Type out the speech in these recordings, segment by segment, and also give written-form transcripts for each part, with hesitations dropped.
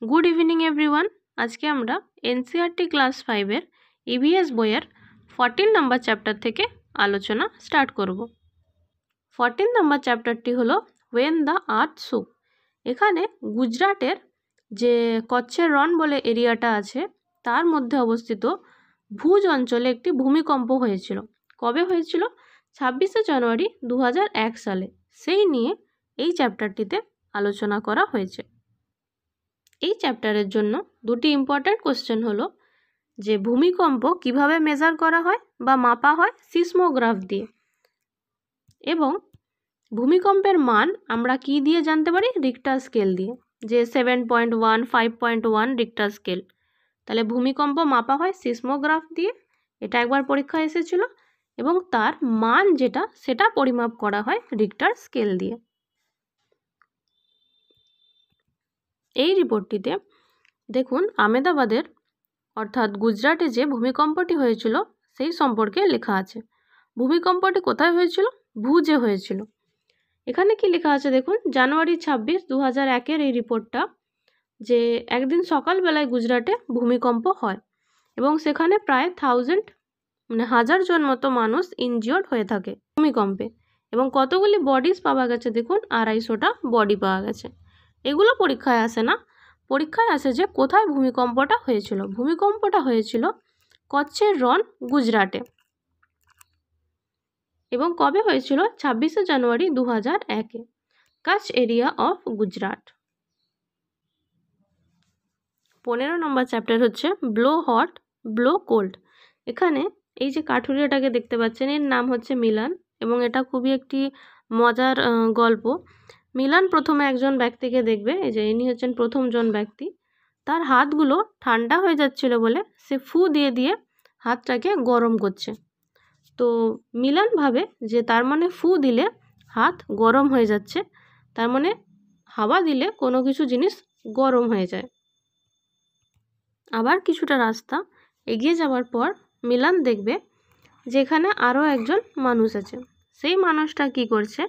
Good evening everyone. আজকে আমরা NCERT class 5-এর EVS বইয়ের 14 নম্বর চ্যাপ্টার থেকে আলোচনা স্টার্ট করব। 14 নম্বর চ্যাপ্টারটি হলো ওয়েন দ্য আর্থ শুক। এখানে গুজরাটের যে কচ্ছের রণ বলে এরিয়াটা আছে তার মধ্যে অবস্থিত ভুজ অঞ্চলে একটি ভূমিকম্প হয়েছিল। কবে হয়েছিল? 26শে জানুয়ারি 2001 সালে। সেই নিয়ে এই চ্যাপ্টারটিতে আলোচনা করা হয়েছে। এই চ্যাপ্টারের জন্য দুটি ইম্পর্ট্যান্ট কোশ্চেন হলো যে ভূমিকম্প কিভাবে মেজার করা হয় বা মাপা হয় সিসমোগ্রাফ দিয়ে, এবং ভূমিকম্পের মান আমরা কি দিয়ে জানতে পারি? রিক্টার স্কেল দিয়ে, যে 7.1 5.1 রিক্টার স্কেল। তাহলে ভূমিকম্প মাপা হয় সিসমোগ্রাফ দিয়ে, এটা একবার পরীক্ষায় এসেছিল, এবং তার মান যেটা সেটা পরিমাপ করা হয় রিক্টার স্কেল দিয়ে। এই রিপোর্টটিতে দেখুন আহমেদাবাদের অর্থাৎ গুজরাটে যে ভূমিকম্পটি হয়েছিল সেই সম্পর্কে লেখা আছে। ভূমিকম্পটি কোথায় হয়েছিল? ভুজে হয়েছিল। এখানে কি লেখা আছে দেখুন, জানুয়ারি 26, 2001-এর এই রিপোর্টটা, যে একদিন সকালবেলায় গুজরাটে ভূমিকম্প হয় এবং সেখানে প্রায় 1000 জন মতো মানুষ ইনজিওর্ড হয়ে থাকে ভূমিকম্পে, এবং কতগুলি বডিজ পাওয়া গেছে দেখুন, 250টা বডি পাওয়া গেছে। এগুলো পরীক্ষায় আসে না, পরীক্ষায় আসে যে কোথায় ভূমিকম্পটা হয়েছিল। ভূমিকম্পটা হয়েছিল কচ্ছের রণ গুজরাটে, এবং কবে হয়েছিল? 26শে জানুয়ারি 2001-এ, কাছ area of Gujarat. 15 number chapter হচ্ছে ব্লো হট ব্লো কোল্ড। এখানে এই যে কাঠুরিয়াটাকে দেখতে পাচ্ছেন, এর নাম হচ্ছে মিলান, এবং এটা খুবই একটি মজার গল্প। মিলান প্রথমে একজন ব্যক্তিকে দেখবে, এই যে ইনি হচ্ছেন প্রথমজন ব্যক্তি। তার হাতগুলো ঠান্ডা হয়ে যাচ্ছিল বলে সে ফু দিয়ে দিয়ে হাতটাকে গরম করছে। তো মিলান ভাবে যে তার মানে ফু দিলে হাত গরম হয়ে যাচ্ছে, তার মানে হাওয়া দিলে কোনো কিছু জিনিস গরম হয়ে যায়। আবার কিছুটা রাস্তা এগিয়ে যাওয়ার পর মিলান দেখবে যেখানে আরও একজন মানুষ আছে। সেই মানুষটা কি করছে?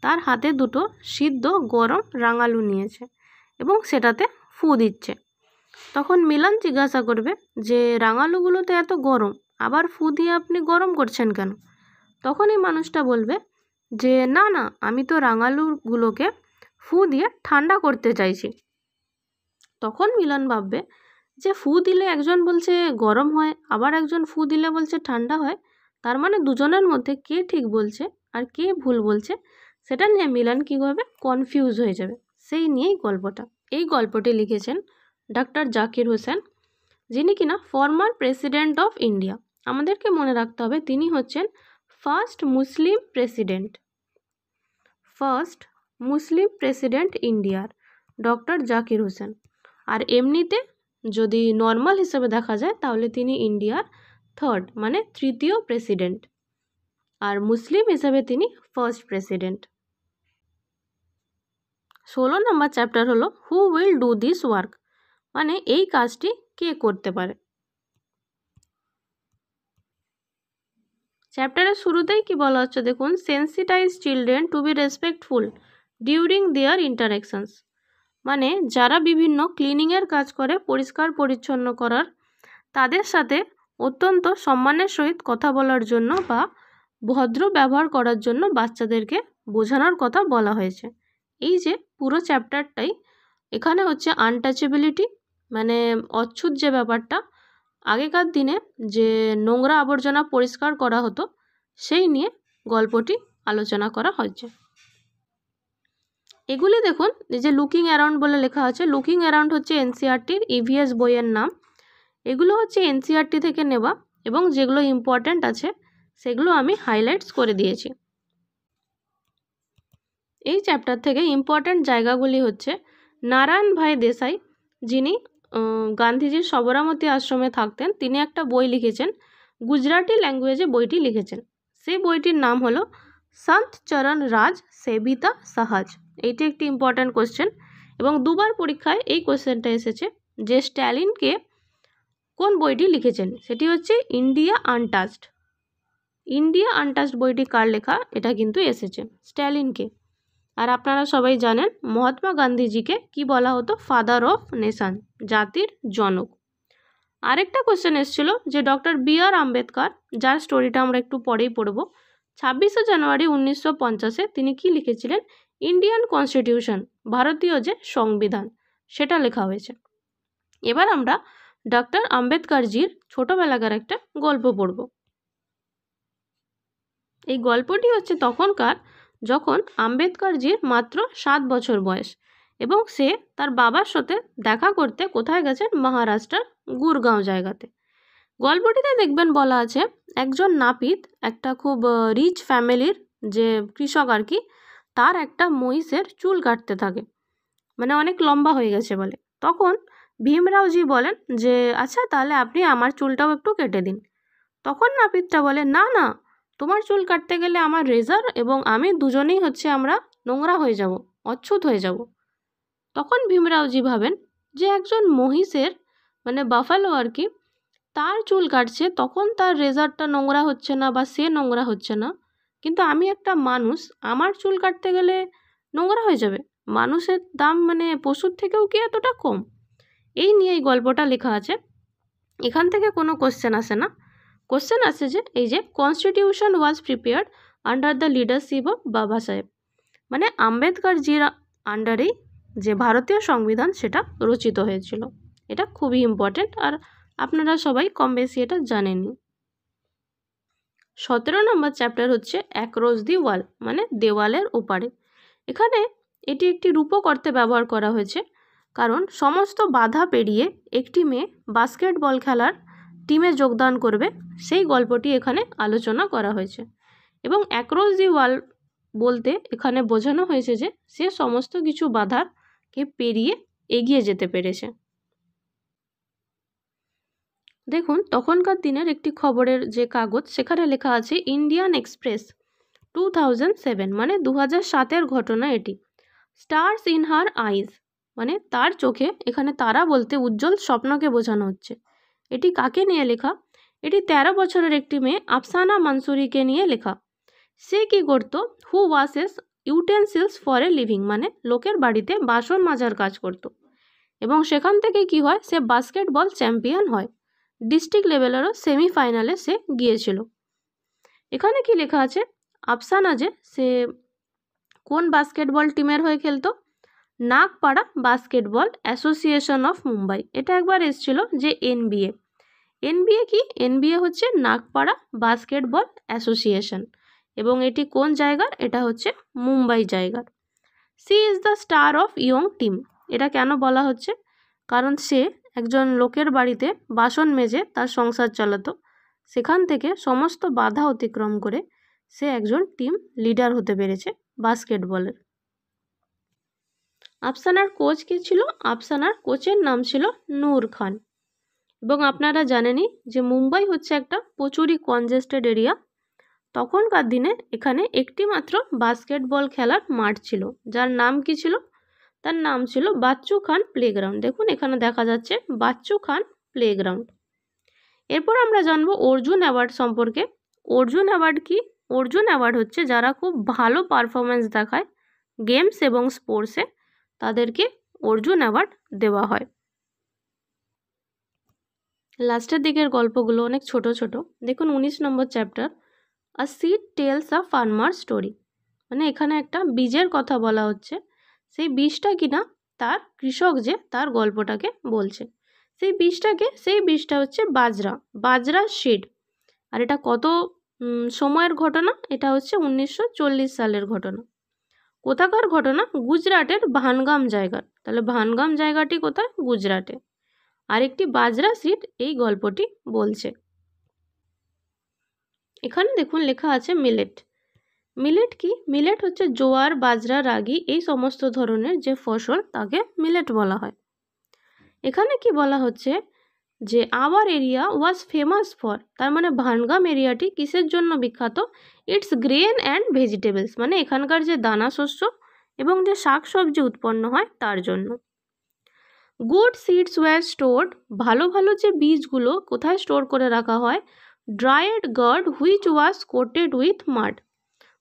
তার হাতে দুটো সিদ্ধ গরম রাঙালু নিয়েছে এবং সেটাতে ফু দিচ্ছে। তখন মিলান জিজ্ঞাসা করবে যে রাঙালুগুলোতে এত গরম, আবার ফু দিয়ে আপনি গরম করছেন কেন? তখন এই মানুষটা বলবে যে না না, আমি তো রাঙালুগুলোকে ফু দিয়ে ঠান্ডা করতে চাইছি। তখন মিলান ভাববে যে ফু দিলে একজন বলছে গরম হয়, আবার একজন ফু দিলে বলছে ঠান্ডা হয়, তার মানে দুজনের মধ্যে কে ঠিক বলছে আর কে ভুল বলছে সেটা নিয়ে মিলান কী করবে? কনফিউজ হয়ে যাবে। সেই নিয়েই গল্পটা। এই গল্পটি লিখেছেন ডক্টর জাকির হোসেন, যিনি কিনা ফর্মার প্রেসিডেন্ট অফ ইন্ডিয়া। আমাদেরকে মনে রাখতে হবে তিনি হচ্ছেন ফার্স্ট মুসলিম প্রেসিডেন্ট ইন্ডিয়ার, ডক্টর জাকির হোসেন। আর এমনিতে যদি নর্মাল হিসেবে দেখা যায় তাহলে তিনি ইন্ডিয়ার থার্ড মানে তৃতীয় প্রেসিডেন্ট, আর মুসলিম হিসেবে তিনি ফার্স্ট প্রেসিডেন্ট। 16 নম্বর চ্যাপ্টার হলো who will do this work, মানে এই কাজটি কে করতে পারে। চ্যাপ্টারের শুরুতেই কি বলা হচ্ছে দেখুন, sensitise children to B respectful during there interactions, মানে যারা বিভিন্ন ক্লিনিংয়ের কাজ করে, পরিষ্কার পরিচ্ছন্ন করার, তাদের সাথে অত্যন্ত সম্মানের সহিত কথা বলার জন্য বা ভদ্র ব্যবহার করার জন্য বাচ্চাদেরকে বোঝানোর কথা বলা হয়েছে। এই যে পুরো চ্যাপ্টারটাই এখানে হচ্ছে আনটাচেবিলিটি, মানে অচ্ছুত যে ব্যাপারটা, আগেকার দিনে যে নোংরা আবর্জনা পরিষ্কার করা হতো সেই নিয়ে গল্পটি আলোচনা করা হয়েছে। এগুলি দেখুন, এই যে লুকিং অ্যারাউন্ড বলে লেখা আছে, লুকিং অ্যারাউন্ড হচ্ছে এনসিইআরটির ইভিএস বইয়ের নাম। এগুলো হচ্ছে এনসিইআরটি থেকে নেওয়া, এবং যেগুলো ইম্পর্ট্যান্ট আছে সেগুলো আমি হাইলাইটস করে দিয়েছি। এই চ্যাপ্টার থেকে ইম্পর্ট্যান্ট জায়গাগুলি হচ্ছে নারায়ণ ভাই দেশাই, যিনি গান্ধীজির সবরমতী আশ্রমে থাকতেন, তিনি একটা বই লিখেছেন, গুজরাটি ল্যাঙ্গুয়েজে বইটি লিখেছেন। সেই বইটির নাম হলো সন্ত চরণ রাজ সেবিতা সাহাজ। এইটি একটি ইম্পর্ট্যান্ট কোশ্চেন, এবং দুবার পরীক্ষায় এই কোশ্চেনটা এসেছে যে স্ট্যালিনকে কোন বইটি লিখেছেন, সেটি হচ্ছে ইন্ডিয়া আনটাচড বইটি কার লেখা, এটা কিন্তু এসেছে স্ট্যালিনকে। আর আপনারা সবাই জানেন মহাত্মা গান্ধীজিকে কি বলা হতো? ফাদার অফ নেশন, জাতির জনক। আরেকটা কোশ্চেন এসেছিল যে ডক্টর বি.আর. আম্বেদকর, যার স্টোরিটা আমরা একটু পরেই পড়ব, 26শে জানুয়ারি 1950-এ তিনি কি লিখেছিলেন? ইন্ডিয়ান কনস্টিটিউশন, ভারতীয় যে সংবিধান, সেটা লেখা হয়েছে। এবার আমরা ডক্টর আম্বেদকরজির ছোটবেলাকার একটা গল্প পড়ব। এই গল্পটি হচ্ছে তখনকার, যখন আম্বেদকরজির মাত্র 7 বছর বয়স এবং সে তার বাবার সাথে দেখা করতে কোথায় গেছেন? মহারাষ্ট্রের গুরগাঁও জায়গাতে। গল্পটিতে দেখবেন বলা আছে একজন নাপিত, একটা খুব রিচ ফ্যামিলির যে কৃষক আর কি, তার একটা মহিষের চুল কাটতে থাকে, মানে অনেক লম্বা হয়ে গেছে বলে। তখন ভীমরাওজি বলেন যে আচ্ছা তাহলে আপনি আমার চুলটাও একটু কেটে দিন। তখন নাপিতটা বলে না না, তোমার চুল কাটতে গেলে আমার রেজার এবং আমি দুজনেই আমরা নোংরা হয়ে যাব, অচ্ছুত হয়ে যাব। তখন ভীমরাওজি ভাবেন যে একজন মহিষের, মানে বাফালো আর কি, তার চুল কাটছে, তখন তার রেজারটা নোংরা হচ্ছে না বা সে নোংরা হচ্ছে না, কিন্তু আমি একটা মানুষ, আমার চুল কাটতে গেলে নোংরা হয়ে যাবে। মানুষের দাম মানে পশুর থেকেও কি এতটা কম? এই নিয়ে এই গল্পটা লেখা আছে। এখান থেকে কোনো কোশ্চেন আসে না। কোশ্চেন আসে যে এই যে constitution was prepared under the leadership of বাবা সাহেব, মানে আম্বেদকরজির আন্ডারেই যে ভারতীয় সংবিধান সেটা রচিত হয়েছিল। এটা খুবই ইম্পর্টেন্ট, আর আপনারা সবাই কম বেশি এটা জানেনই। 17 নম্বর চ্যাপ্টার হচ্ছে অ্যাক্রস দি ওয়াল, মানে দেওয়ালের ওপারে। এখানে এটি একটি রূপক অর্থে ব্যবহার করা হয়েছে, কারণ সমস্ত বাধা পেরিয়ে একটি মেয়ে বাস্কেটবল খেলার টিমে যোগদান করবে, সেই গল্পটি এখানে আলোচনা করা হয়েছে। এবং অ্যাক্রস দি ওয়াল বলতে এখানে বোঝানো হয়েছে যে সে সমস্ত কিছু বাধাকে পেরিয়ে এগিয়ে যেতে পেরেছে। দেখুন তখনকার দিনের একটি খবরের যে কাগজ, সেখানে লেখা আছে ইন্ডিয়ান এক্সপ্রেস 2007, মানে 2007-এর ঘটনা এটি। স্টার্স ইন হার আইজ, মানে তার চোখে, এখানে তারা বলতে উজ্জ্বল স্বপ্নকে বোঝানো হচ্ছে। এটি কাকে নিয়ে লেখা? এটি 13 বছরের একটি মেয়ে আফসানা মানসুরিকে নিয়ে লেখা। সে কি করতো? Who washes utensils for a living, মানে লোকের বাড়িতে বাসন মাজার কাজ করত। এবং সেখান থেকে কি হয়? সে বাস্কেটবল চ্যাম্পিয়ন হয়, ডিস্ট্রিক্ট লেভেলেরও সেমিফাইনালে সে গিয়েছিল। এখানে কি লেখা আছে? আফসানা যে সে কোন বাস্কেটবল টিমের হয়ে খেলতো? Nagpada basketball association of Mumbai. এটা একবার এসেছিল যে এনবিএ। এনবিএ কি? এনবিএ হচ্ছে নাগপাড়া বাস্কেটবল অ্যাসোসিয়েশন, এবং এটি কোন জায়গার? এটা হচ্ছে মুম্বাই জায়গার। She is the star of young team. এটা কেন বলা হচ্ছে? কারণ সে একজন লোকের বাড়িতে বাসন মেজে তার সংসার চালাতো, সেখান থেকে সমস্ত বাধা অতিক্রম করে সে একজন টিম লিডার হতে পেরেছে বাস্কেটবলের। আফসানার কোচ কে ছিল? আফসানার কোচের নাম ছিল নূর খান। এবং আপনারা জানেনই যে মুম্বাই হচ্ছে একটা প্রচুরই কনজেস্টেড এরিয়া। তখনকার দিনে এখানে একটি মাত্র বাস্কেটবল খেলার মাঠ ছিল, যার নাম কি ছিল? তার নাম ছিল বাচ্চু খান প্লেগ্রাউন্ড। দেখুন এখানে দেখা যাচ্ছে বাচ্চু খান প্লেগ্রাউন্ড। এরপর আমরা জানবো অর্জুন অ্যাওয়ার্ড সম্পর্কে। অর্জুন অ্যাওয়ার্ড কি? অর্জুন অ্যাওয়ার্ড হচ্ছে যারা খুব ভালো পারফরমেন্স দেখায় গেমস এবং স্পোর্টসে, তাদেরকে অর্জুন অ্যাওয়ার্ড দেওয়া হয়। লাস্টের দিকের গল্পগুলো অনেক ছোট ছোট। দেখুন 19 নম্বর chapter, a seed tells a farmer story, মানে এখানে একটা বীজের কথা বলা হচ্ছে। সেই বীজটা কিনা তার কৃষক যে তার গল্পটাকে বলছে। সেই বীজটা হচ্ছে বাজরা সিড। আর এটা কত সময়ের ঘটনা? এটা হচ্ছে 1940 সালের ঘটনা। কোথাকার ঘটনা? গুজরাটের ভানগাম জায়গার। তাহলে ভানগাম জায়গাটি কোথায়? গুজরাটে। আর একটি বাজরা সিড এই গল্পটি বলছে। এখানে দেখুন লেখা আছে মিলেট। মিলেট কি? মিলেট হচ্ছে জোয়ার, বাজরা, রাগি, এই সমস্ত ধরনের যে ফসল তাকে মিলেট বলা হয়। এখানে কি বলা হচ্ছে যে our area was famous for, তার মানে ভানগাম এরিয়াটি কিসের জন্য বিখ্যাত? ইটস গ্রেন অ্যান্ড ভেজিটেবলস, মানে এখানকার যে দানা শস্য এবং যে শাক সবজি উৎপন্ন হয় তার জন্য। গুড সিডস ওয়্যার স্টোরড, ভালো ভালো যে বীজগুলো কোথায় স্টোর করে রাখা হয়? Dried gourd which was coated with mud,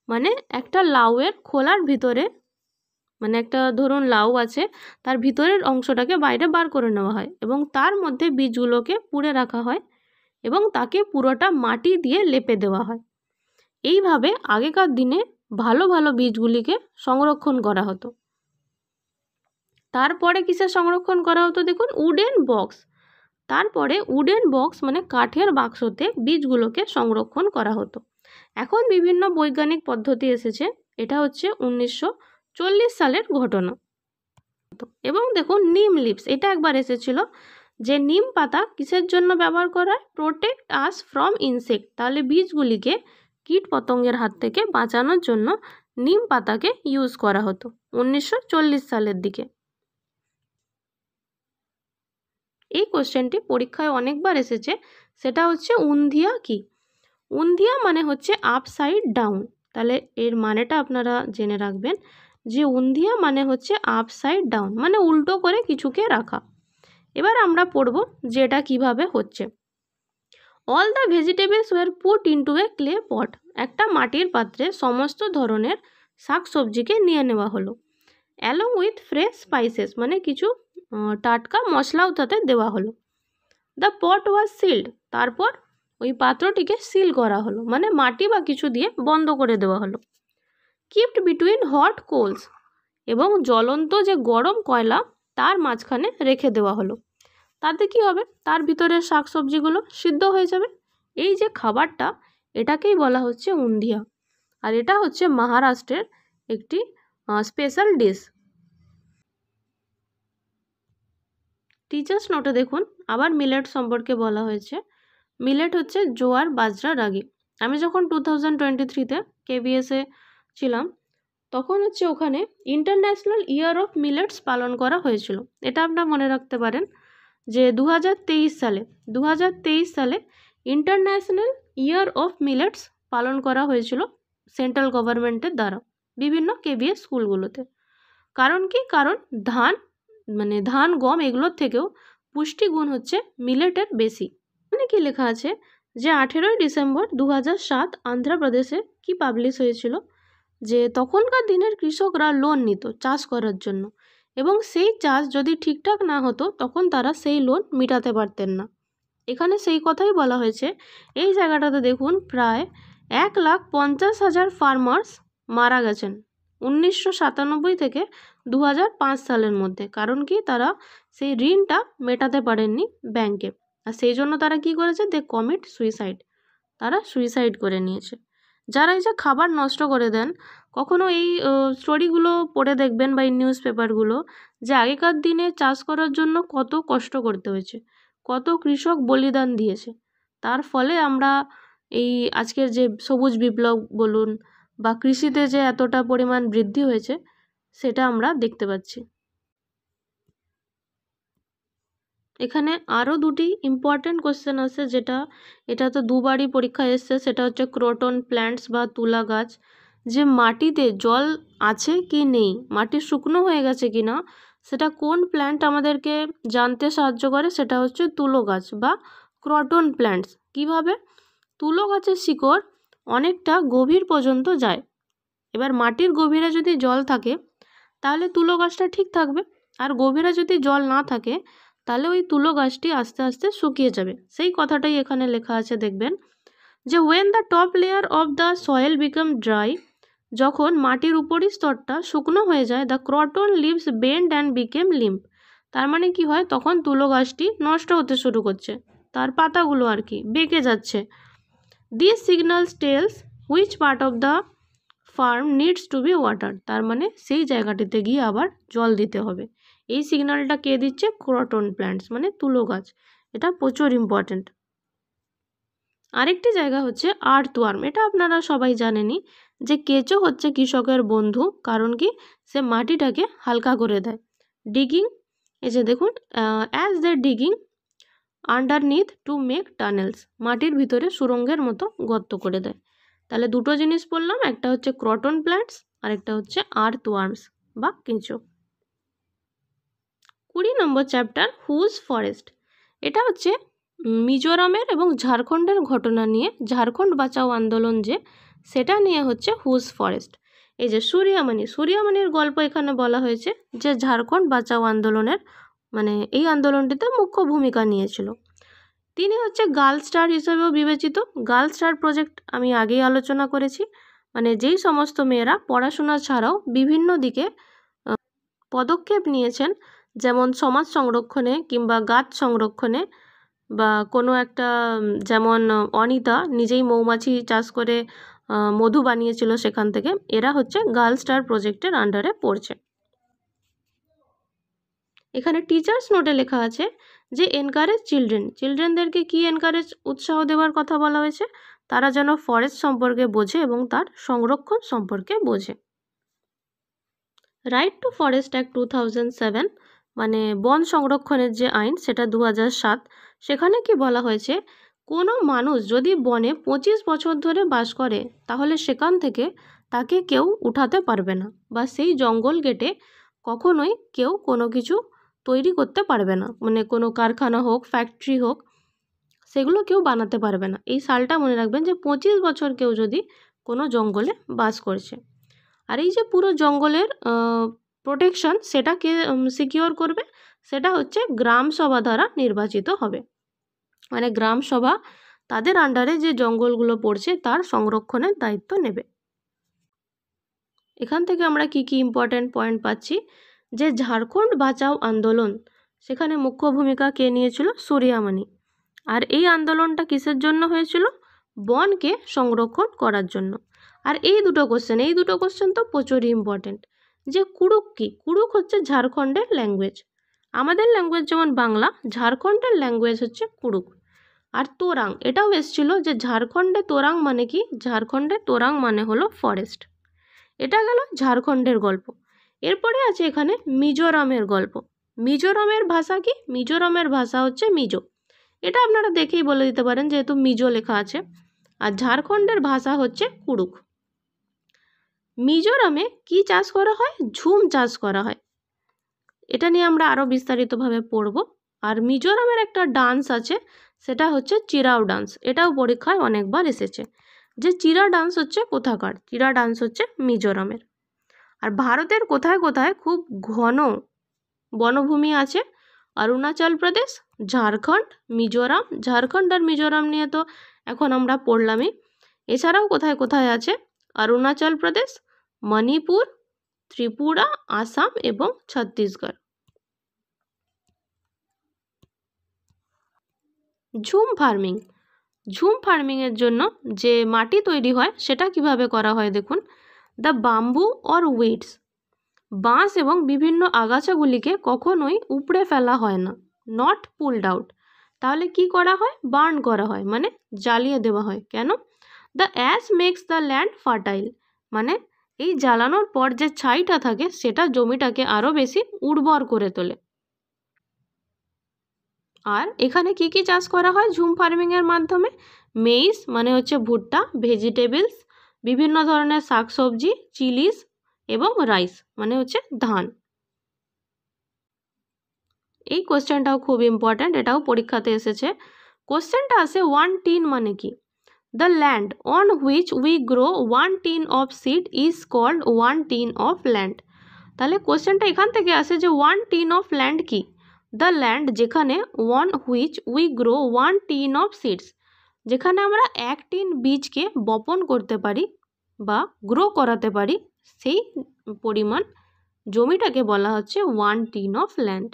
মানে একটা লাউয়ের খোলার ভিতরে মানে একটা ধরুন লাউ আছে, তার ভিতরের অংশটাকে বাইরে বার করে নেওয়া হয় এবং তার মধ্যে বীজগুলোকে পুড়ে রাখা হয় এবং তাকে পুরোটা মাটি দিয়ে লেপে দেওয়া হয়। এইভাবে আগেকার দিনে ভালো ভালো বীজগুলিকে সংরক্ষণ করা হতো। তারপরে কিসে সংরক্ষণ করা হতো দেখুন, উডেন বক্স। তারপরে উডেন বক্স মানে কাঠের বাক্সতে বীজগুলোকে সংরক্ষণ করা হতো। এখন বিভিন্ন বৈজ্ঞানিক পদ্ধতি এসেছে, এটা হচ্ছে 1940 সালের ঘটনা। এবং দেখুন নিম লিভস, এটা একবার এসেছিল যে নিম পাতা কিসের জন্য ব্যবহার করা হয়, প্রোটেক্ট আস ফ্রম ইনসেক্ট। তাহলে বীজগুলিকে কীট পতঙ্গের হাত থেকে বাঁচানোর জন্য নিম পাতাকে ইউজ করা হতো 1940 সালের দিকে। এই কোশ্চেনটি পরীক্ষায় অনেকবার এসেছে, সেটা হচ্ছে উন্ধিয়া কি। উন্ধিয়া মানে হচ্ছে আপসাইড ডাউন। তাহলে এর মানেটা আপনারা জেনে রাখবেন যে উন্ধিয়া মানে হচ্ছে আপসাইড ডাউন, মানে উল্টো করে কিছুকে রাখা। এবার আমরা পড়ব যে এটা কীভাবে হচ্ছে। All the vegetables were put into a clay pot. একটা মাটির পাত্রে সমস্ত ধরনের শাকসবজিকে নিয়ে নেওয়া হলো। অ্যালং উইথ ফ্রেশ স্পাইসেস, মানে কিছু টাটকা মশলাও তাতে দেওয়া হলো। দ্য পট ওয়াজ সিল্ড, তারপর ওই পাত্রটিকে সিল করা হলো, মানে মাটি বা কিছু দিয়ে বন্ধ করে দেওয়া হলো। কিপড বিটুইন হট কোলস, এবং জ্বলন্ত যে গরম কয়লা তার মাঝখানে রেখে দেওয়া হলো। তাতে কি হবে, তার ভিতরের শাকসবজিগুলো সিদ্ধ হয়ে যাবে। এই যে খাবারটা, এটাকেই বলা হচ্ছে উন্ধিয়া, আর এটা হচ্ছে মহারাষ্ট্রের একটি স্পেশাল ডিশ। টিচার্স নোটে দেখুন আবার মিলেট সম্পর্কে বলা হয়েছে। মিলেট হচ্ছে জোয়ার, বাজরা, রাগি। আমি যখন 2023-তে KBS-এ ছিলাম তখন হচ্ছে ওখানে ইন্টারন্যাশনাল ইয়ার অফ মিলেটস পালন করা হয়েছিল। এটা আপনারা মনে রাখতে পারেন যে 2023 সালে ইন্টারন্যাশনাল ইয়ার অফ মিলেটস পালন করা হয়েছিল সেন্ট্রাল গভর্নমেন্টের দ্বারা বিভিন্ন KBS স্কুলগুলোতে। কারণ কি, কারণ ধান গম এগুলোর থেকেও পুষ্টিগুণ হচ্ছে মিলেটের বেশি। মানে কি লেখা আছে যে 18ই ডিসেম্বর 2007 আন্ধ্রপ্রদেশে কি পাবলিশ হয়েছিল যে তখনকার দিনের কৃষকরা লোন নিত চাষ করার জন্য, এবং সেই চাষ যদি ঠিকঠাক না হতো তখন তারা সেই লোন মেটাতে পারতেন না। এখানে সেই কথাই বলা হয়েছে। এই জায়গাটাতে দেখুন প্রায় 1,50,000 ফার্মার্স মারা গেছেন 1997 থেকে 2005 সালের মধ্যে। কারণ কি, তারা সেই ঋণটা মেটাতে পারেননি ব্যাংকে, আর সেই জন্য তারা কি করেছে, দে কমিট সুইসাইড, তারা সুইসাইড করে নিয়েছে। যারা এই যে খাবার নষ্ট করে দেন, কখনো এই স্টোরিগুলো পড়ে দেখবেন বা এই নিউজ পেপারগুলো, যে আগেকার দিনে চাষ করার জন্য কত কষ্ট করতে হয়েছে, কত কৃষক বলিদান দিয়েছে। তার ফলে আমরা এই আজকের যে সবুজ বিপ্লব বলুন বা কৃষিতে যে এতটা পরিমাণ বৃদ্ধি হয়েছে সেটা আমরা দেখতে পাচ্ছি। এখানে আরও দুটি ইম্পর্টেন্ট কোশ্চেন আছে, এটা তো দুবারই পরীক্ষায় এসছে। সেটা হচ্ছে ক্রোটন প্ল্যান্টস বা তুলা গাছ, যে মাটিতে জল আছে কি নেই, মাটি শুকনো হয়ে গেছে কি না, সেটা কোন প্ল্যান্ট আমাদেরকে জানতে সাহায্য করে, সেটা হচ্ছে তুলো গাছ বা ক্রোটন প্ল্যান্টস। কিভাবে, তুলো গাছের শিকড় অনেকটা গভীর পর্যন্ত যায়। এবার মাটির গভীরে যদি জল থাকে তাহলে তুলো গাছটা ঠিক থাকবে, আর গভীরে যদি জল না থাকে তাহলে ওই তুলো গাছটি আস্তে আস্তে শুকিয়ে যাবে। সেই কথাটাই এখানে লেখা আছে, দেখবেন যে when the top layer of the soil become dry, যখন মাটির উপরি স্তরটা শুকনো হয়ে যায়, the croton leaves bend and became limp। তার মানে কি হয়, তখন তুলো গাছটি নষ্ট হতে শুরু করছে, তার পাতাগুলো আর কি বেঁকে যাচ্ছে। This signals tells which part of the farm needs to be watered। তার মানে সেই জায়গাটিতে গিয়ে আবার জল দিতে হবে। এই সিগন্যালটা কে দিচ্ছে, ক্রোটন প্ল্যান্টস মানে তুলো গাছ। এটা প্রচুর ইম্পর্টেন্ট। আরেকটি জায়গা হচ্ছে আর্থওয়ার্ম। এটা আপনারা সবাই জানেনই যে কেঁচো হচ্ছে কৃষকের বন্ধু, কারণ কি, সে মাটিটাকে হালকা করে দেয়। ডিগিং, এই যে দেখুন as the digging underneath to make tunnels, মাটির ভিতরে সুরঙ্গের মতো গর্ত করে দেয়। তাহলে দুটো জিনিস বললাম, একটা হচ্ছে ক্রোটন প্ল্যান্টস আর একটা হচ্ছে আর্থওয়ার্মস বা কেঁচো। 20 নম্বর চ্যাপ্টার হুজ ফরেস্ট। এটা হচ্ছে মিজোরামের এবং ঝাড়খণ্ডের ঘটনা নিয়ে, ঝাড়খণ্ড বাঁচাও আন্দোলন যে, সেটা নিয়ে হচ্ছে হুজ ফরেস্ট। এই যে সূর্যামণির গল্প এখানে বলা হয়েছে, যে ঝাড়খণ্ড বাঁচাও আন্দোলনের মানে এই আন্দোলনটিতে মুখ্য ভূমিকা নিয়েছিল। তিনি হচ্ছে গার্ল স্টার হিসেবেও বিবেচিত। গার্ল স্টার প্রজেক্ট আমি আগেই আলোচনা করেছি, মানে যেই সমস্ত মেয়েরা পড়াশোনা ছাড়াও বিভিন্ন দিকে পদক্ষেপ নিয়েছেন, যেমন সমাজ সংরক্ষণে কিংবা গাছ সংরক্ষণে, বা কোনো একটা যেমন অনিতা নিজেই মৌমাছি চাষ করে মধু বানিয়েছিল সেখান থেকে, এরা হচ্ছে গার্ল স্টার প্রজেক্টের আন্ডারে পড়ছে। এখানে টিচার্স নোটে লেখা আছে যে এনকারেজ চিলড্রেনদেরকে কি এনকারেজ উৎসাহ দেওয়ার কথা বলা হয়েছে, তারা যেন ফরেস্ট সম্পর্কে বোঝে এবং তার সংরক্ষণ সম্পর্কে বোঝে। রাইট টু ফরেস্ট অ্যাক্ট 2007 মানে বন সংরক্ষণের যে আইন সেটা 2007, সেখানে কি বলা হয়েছে, কোনো মানুষ যদি বনে 25 বছর ধরে বাস করে তাহলে সেখান থেকে তাকে কেউ উঠাতে পারবে না, বা সেই জঙ্গল কেটে কখনোই কেউ কোনো কিছু তৈরি করতে পারবে না, মানে কোনো কারখানা হোক, ফ্যাক্টরি হোক, সেগুলো কেউ বানাতে পারবে না। এই সালটা মনে রাখবেন যে 25 বছর কেউ যদি কোনো জঙ্গলে বাস করছে। আর এই যে পুরো জঙ্গলের প্রোটেকশন সেটা কে সিকিওর করবে, সেটা হচ্ছে গ্রাম সভা দ্বারা নির্বাচিত হবে, মানে গ্রাম সভা তাদের আন্ডারে যে জঙ্গলগুলো পড়ছে তার সংরক্ষণের দায়িত্ব নেবে। এখান থেকে আমরা কি কি ইম্পর্ট্যান্ট পয়েন্ট পাচ্ছি, যে ঝাড়খণ্ড বাঁচাও আন্দোলন সেখানে মুখ্য ভূমিকা কে নিয়েছিল, সূর্যামণি। আর এই আন্দোলনটা কিসের জন্য হয়েছিল, বনকে সংরক্ষণ করার জন্য। আর এই দুটো কোশ্চেন তো প্রচুরই ইম্পর্টেন্ট। যে কুড়ুক কি, কুড়ুক হচ্ছে ঝাড়খণ্ডের ল্যাঙ্গুয়েজ। আমাদের ল্যাঙ্গুয়েজ যেমন বাংলা, ঝাড়খণ্ডের ল্যাঙ্গুয়েজ হচ্ছে কুড়ুক। আর তোরাং, এটাও এসেছিল যে ঝাড়খণ্ডে তোরাং মানে কি, ঝাড়খণ্ডে তোরাং মানে হলো ফরেস্ট। এটা গেল ঝাড়খণ্ডের গল্প। এরপরে আছে এখানে মিজোরামের গল্প। মিজোরামের ভাষা কি, মিজোরামের ভাষা হচ্ছে মিজো, এটা আপনারা দেখেই বলে দিতে পারেন যেহেতু মিজো লেখা আছে। আর ঝাড়খণ্ডের ভাষা হচ্ছে কুড়ুক। মিজোরামে কি চাষ করা হয়, ঝুম চাষ করা হয়, এটা নিয়ে আমরা আরও বিস্তারিতভাবে পড়ব। আর মিজোরামের একটা ডান্স আছে, সেটা হচ্ছে চিরাও ডান্স, এটাও পরীক্ষায় অনেকবার এসেছে। যে চিরা ডান্স হচ্ছে কোথাকার, চিরা ডান্স হচ্ছে মিজোরামের। আর ভারতের কোথায় কোথায় খুব ঘন বনভূমি আছে, অরুণাচল প্রদেশ, ঝাড়খণ্ড, মিজোরাম। ঝাড়খণ্ড আর মিজোরাম নিয়ে তো এখন আমরা পড়লামই। এছাড়াও কোথায় কোথায় আছে, অরুণাচল প্রদেশ, মণিপুর, ত্রিপুরা, আসাম এবং ছত্তিশগড়। ঝুম ফার্মিংয়ের জন্য যে মাটি তৈরি হয় সেটা কিভাবে করা হয় দেখুন। দ্য বাম্বু অর উইডস, বাঁশ এবং বিভিন্ন আগাছাগুলিকে কখনোই উপড়ে ফেলা হয় না, নট পুলড আউট। তাহলে কি করা হয়, বার্ন করা হয়, মানে জ্বালিয়ে দেওয়া হয়। কেন, the ash makes the land fertile, মানে এই জ্বালানোর পর যে ছাইটা থাকে সেটা জমিটাকে আরও বেশি উর্বর করে তোলে। আর এখানে কি কি চাষ করা হয় ঝুম ফার্মিংয়ের মাধ্যমে, মেইস মানে হচ্ছে ভুট্টা, ভেজিটেবলস বিভিন্ন ধরনের শাকসবজি, চিলিস এবং রাইস মানে হচ্ছে ধান। এই কোশ্চেনটাও খুব ইম্পর্ট্যান্ট, এটাও পরীক্ষাতে এসেছে। কোশ্চেনটা আসে 1 tin মানে কি, the land on which we grow 1 tin of seed is called 1 tin of land. তাহলে কোশ্চেনটা এখান থেকে আসে যে 1 tin অফ ল্যান্ড কি, দ্য ল্যান্ড যেখানে on which we grow 1 tin of seeds, যেখানে আমরা 1 tin বীজকে বপন করতে পারি বা গ্রো করাতে পারি, সেই পরিমাণ জমিটাকে বলা হচ্ছে 1 tin of land.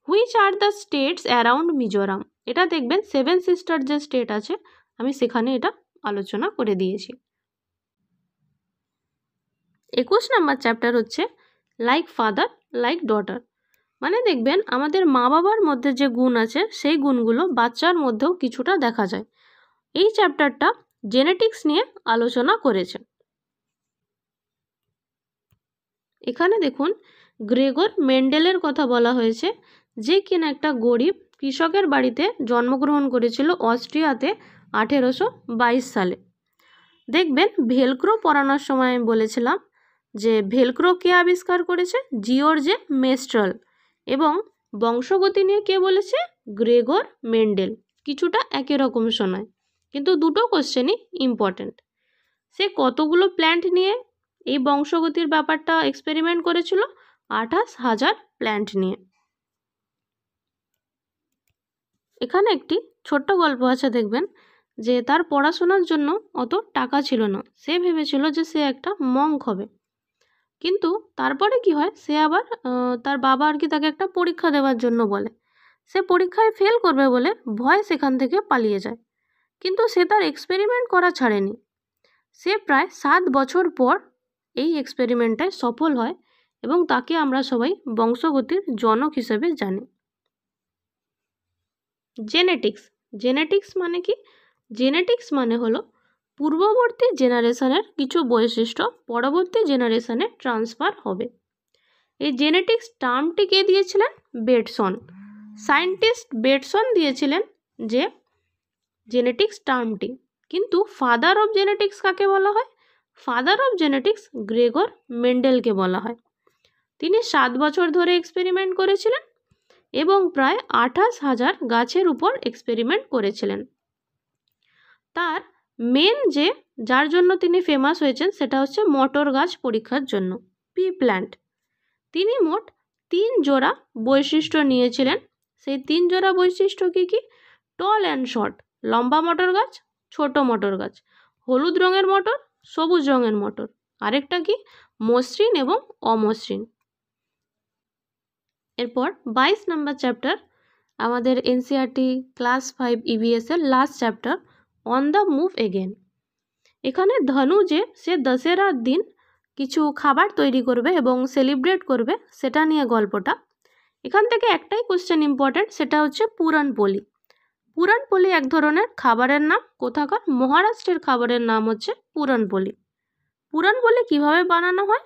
Which are the states around Mizoram, এটা দেখবেন 7 সিস্টার যে স্টেট আছে আমি সেখানে এটা আলোচনা করে দিয়েছি। 21 নম্বর চ্যাপ্টার হচ্ছে লাইক ফাদার লাইক ডটার, মানে দেখবেন আমাদের মা বাবার মধ্যে যে গুণ আছে সেই গুণগুলো বাচ্চার মধ্যেও কিছুটা দেখা যায়। এই চ্যাপ্টারটা জেনেটিক্স নিয়ে আলোচনা করেছে। এখানে দেখুন গ্রেগর মেন্ডেলের কথা বলা হয়েছে, যে কিনা একটা গরিব কৃষকের বাড়িতে জন্মগ্রহণ করেছিল অস্ট্রিয়াতে 1822 সালে। দেখবেন ভেলক্রো পড়ানোর সময় আমি বলেছিলাম যে ভেলক্রো কে আবিষ্কার করেছে, জিওর্জে মেস্ট্রাল, এবং বংশগতি নিয়ে কে বলেছে, গ্রেগর মেন্ডেল। কিছুটা একই রকম শোনায় কিন্তু দুটো কোশ্চেনই ইম্পর্ট্যান্ট। সে কতগুলো প্ল্যান্ট নিয়ে এই বংশগতির ব্যাপারটা এক্সপেরিমেন্ট করেছিল 28,000 প্ল্যান্ট নিয়ে। এখানে একটি ছোট্ট গল্প আছে, দেখবেন যে তার পড়াশোনার জন্য অত টাকা ছিল না। সে ভেবেছিল যে সে একটা মঙ্ক হবে, কিন্তু তারপরে কি হয়, সে আবার তার বাবা আর কি তাকে একটা পরীক্ষা দেওয়ার জন্য বলে। সে পরীক্ষায় ফেল করবে বলে ভয় সেখান থেকে পালিয়ে যায়, কিন্তু সে তার এক্সপেরিমেন্ট করা ছাড়েনি। সে প্রায় 7 বছর পর এই এক্সপেরিমেন্টটায় সফল হয় এবং তাকে আমরা সবাই বংশগতির জনক হিসেবে জানি। জেনেটিক্স। জেনেটিক্স মানে কি? জেনেটিক্স মানে হলো পূর্ববর্তী জেনারেশনের কিছু বৈশিষ্ট্য পরবর্তী জেনারেশনে ট্রান্সফার হবে। এই জেনেটিক্স টার্মটি কে দিয়েছিলেন? বেটসন। সায়েন্টিস্ট বেটসন দিয়েছিলেন যে জেনেটিক্স টার্মটি। কিন্তু ফাদার অফ জেনেটিক্স কাকে বলা হয়? ফাদার অফ জেনেটিক্স গ্রেগর মেন্ডেলকে বলা হয়। তিনি 7 বছর ধরে এক্সপেরিমেন্ট করেছিলেন এবং প্রায় 28,000 গাছের উপর এক্সপেরিমেন্ট করেছিলেন। তার মেন যার জন্য তিনি ফেমাস হয়েছেন সেটা হচ্ছে মটর গাছ পরীক্ষার জন্য, পি প্ল্যান্ট। তিনি মোট 3 জোড়া বৈশিষ্ট্য নিয়েছিলেন। সেই 3 জোড়া বৈশিষ্ট্য কি কি? টল অ্যান্ড শর্ট, লম্বা মটর গাছ, ছোট মটর গাছ, হলুদ রঙের মটর, সবুজ রঙের মটর, আরেকটা কি? মসৃণ এবং অমসৃণ। এরপর 22 নম্বর চ্যাপ্টার, আমাদের এনসিইআরটি ক্লাস 5 ইভিএস এর last chapter, on the move again. এখানে ধনু সে দশেরার দিন কিছু খাবার তৈরি করবে এবং সেলিব্রেট করবে, সেটা নিয়ে গল্পটা। এখান থেকে একটাই কোশ্চেন ইম্পর্টেন্ট, সেটা হচ্ছে পুরানপোলি। পুরানপোলি এক ধরনের খাবারের নাম। কোথাকার? মহারাষ্ট্রের খাবারের নাম হচ্ছে পুরানপোলি। পুরানপোলি কিভাবে বানানো হয়?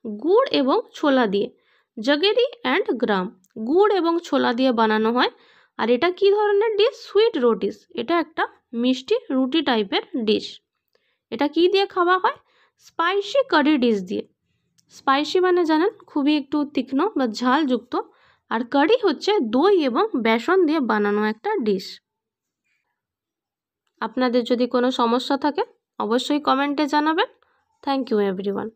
গুড় এবং ছোলা দিয়ে, জগেরি অ্যান্ড গ্রাম, গুড় এবং ছোলা দিয়ে বানানো হয়। আর এটা কি ধরনের ডিশ? সুইট রোটিস। এটা একটা মিষ্টি রুটি টাইপের ডিশ। এটা কি দিয়ে খাওয়া হয়? স্পাইসি কারি ডিশ দিয়ে। স্পাইসি মানে জানেন খুবই একটু তীক্ষ্ণ বা ঝালযুক্ত, আর কারি হচ্ছে দই এবং বেসন দিয়ে বানানো একটা ডিশ। আপনাদের যদি কোনো সমস্যা থাকে অবশ্যই কমেন্টে জানাবেন। Thank you everyone.